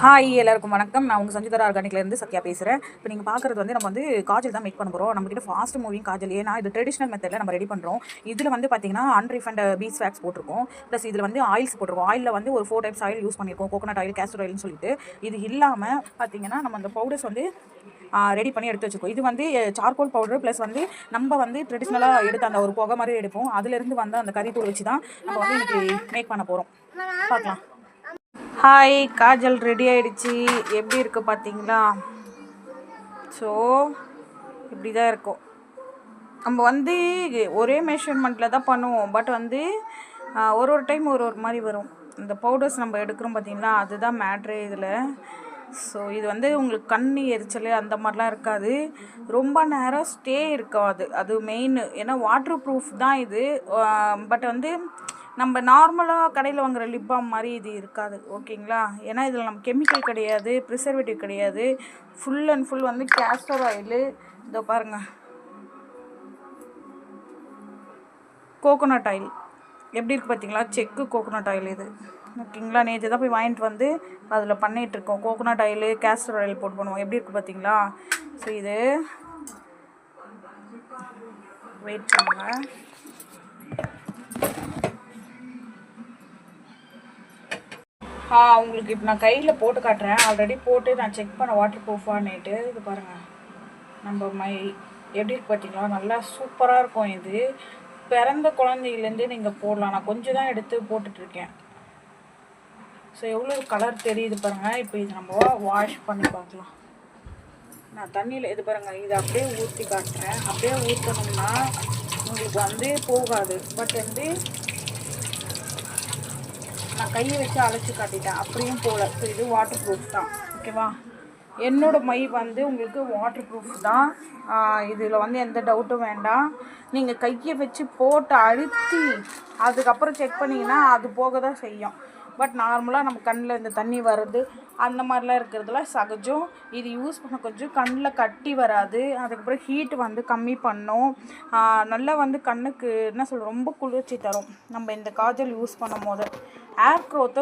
Hi எல்லாருக்கும் வணக்கம். நான் உங்கள் சஞ்சிதரா ஆர்கானிக்லேருந்து சத்யா பேசுகிறேன். இப்போ நீங்கள் பார்க்குறது வந்து நம்ம வந்து காஜல் தான் மேக் பண்ண போகிறோம். நம்மகிட்ட ஃபாஸ்ட் மூவிங் காஜல். ஏன்னா இது ட்ரெடிஷ்னல் மெத்தடில் நம்ம ரெடி பண்ணுறோம். இதில் வந்து பார்த்தீங்கன்னா அன்ரிஃபண்ட் பீஸ் வேக்ஸ் போட்டிருக்கோம். ப்ளஸ் இதில் வந்து ஆயில்ஸ் போட்டிருக்கோம். ஆயிலில் வந்து ஒரு 4 டைப்ஸ் ஆயில் யூஸ் பண்ணியிருக்கோம். கோகோனட் ஆயில், கேஸ்டர் ஆயில்னு சொல்லிட்டு. இது இல்லாமல் பார்த்தீங்கன்னா நம்ம அந்த பவுடர்ஸ் வந்து ரெடி பண்ணி எடுத்து வச்சுருக்கோம். இது வந்து சார்கோல் பவுடர் ப்ளஸ் வந்து நம்ம வந்து ட்ரெடிஷ்னலாக எடுத்து அந்த ஒரு புகை மாதிரி எடுப்போம். அதுலேருந்து வந்து அந்த கறித்தூள் வச்சு தான் நம்ம வந்து இன்றைக்கி மேக் பண்ண போகிறோம். பார்க்கலாம். ஹாய், காஜல் ரெடி ஆகிடுச்சு. எப்படி இருக்குது பார்த்தீங்களா? ஸோ இப்படி தான் இருக்கும். நம்ம வந்து ஒரே மெஷர்மெண்ட்டில் தான் பண்ணுவோம். பட் வந்து ஒரு டைம் ஒரு மாதிரி வரும். இந்த பவுடர்ஸ் நம்ம எடுக்கிறோம் பார்த்தீங்களா, அதுதான் மேட்ரு இதில். ஸோ இது வந்து உங்களுக்கு கண் எரிச்சல் அந்த மாதிரிலாம் இருக்காது. ரொம்ப நேரம் ஸ்டே இருக்காது. அது மெயின். ஏன்னா வாட்டர் ப்ரூஃப் தான் இது. பட் வந்து நம்ம நார்மலாக கடையில் வாங்குகிற லிப் பாம் மாதிரி இது இருக்காது. ஓகேங்களா? ஏன்னா இதில் நம்ம கெமிக்கல் கிடையாது, ப்ரிசர்வேட்டிவ் கிடையாது. ஃபுல் அண்ட் ஃபுல் வந்து கேஸ்டர் ஆயிலு. இதோ பாருங்கள், கோகோனட் ஆயில் எப்படி இருக்குது பார்த்தீங்களா? செக்கு கோகோனட் ஆயில் இது. ஓகேங்களா? நேற்று தான் போய் வாங்கிட்டு வந்து அதில் பண்ணிகிட்ருக்கோம். கோகோனட் ஆயிலு, கேஸ்டர் ஆயில் போட்டு பண்ணுவோம். எப்படி இருக்குது பார்த்தீங்களா? ஸோ இது வெயிட் பண்ணுங்கள். உங்களுக்கு இப்போ நான் கையில் போட்டு காட்டுறேன். ஆல்ரெடி போட்டு நான் செக் பண்ண வாட்டர் ப்ரூஃபான்னுட்டு. இது பாருங்கள், நம்ம எப்படி இருக்கு பார்த்தீங்களா? நல்லா சூப்பராக இருக்கும். இது பிறந்த குழந்தையிலேருந்து நீங்கள் போடலாம். நான் கொஞ்சம் தான் எடுத்து போட்டுட்ருக்கேன். ஸோ எவ்வளோ கலர் தெரியுது பாருங்கள். இப்போ இது நம்ம வாஷ் பண்ணி பார்க்கலாம். நான் தண்ணியில் இது பாருங்கள், இதை அப்படியே ஊற்றி காட்டுறேன். அப்படியே ஊற்றணும்னா உங்களுக்கு வந்து போகாது. பட் வந்து நான் கையை வச்சு அழைச்சி காட்டிட்டேன், அப்படியும் போகல. ஸோ இது வாட்டர் ப்ரூஃப் தான். ஓகேவா? என்னோடய மை வந்து உங்களுக்கு வாட்டர் ப்ரூஃப் தான். இதில் வந்து எந்த டவுட்டும் வேண்டாம். நீங்கள் கையை வச்சு போட்டு அழுத்தி அதுக்கப்புறம் செக் பண்ணிங்கன்னா அது போக தான் செய்யும். பட் நார்மலாக நம்ம கண்ணில் இந்த தண்ணி வர்றது அந்த மாதிரிலாம் இருக்கிறதுல சகஜம். இது யூஸ் பண்ண கொஞ்சம் கண்ணில் கட்டி வராது. அதுக்கப்புறம் ஹீட் வந்து கம்மி பண்ணும். நல்லா வந்து கண்ணுக்கு என்ன சொல்கிறோம், ரொம்ப குளிர்ச்சி தரும் நம்ம இந்த காஜல் யூஸ் பண்ணும் போது. ஏர் க்ரோத்தை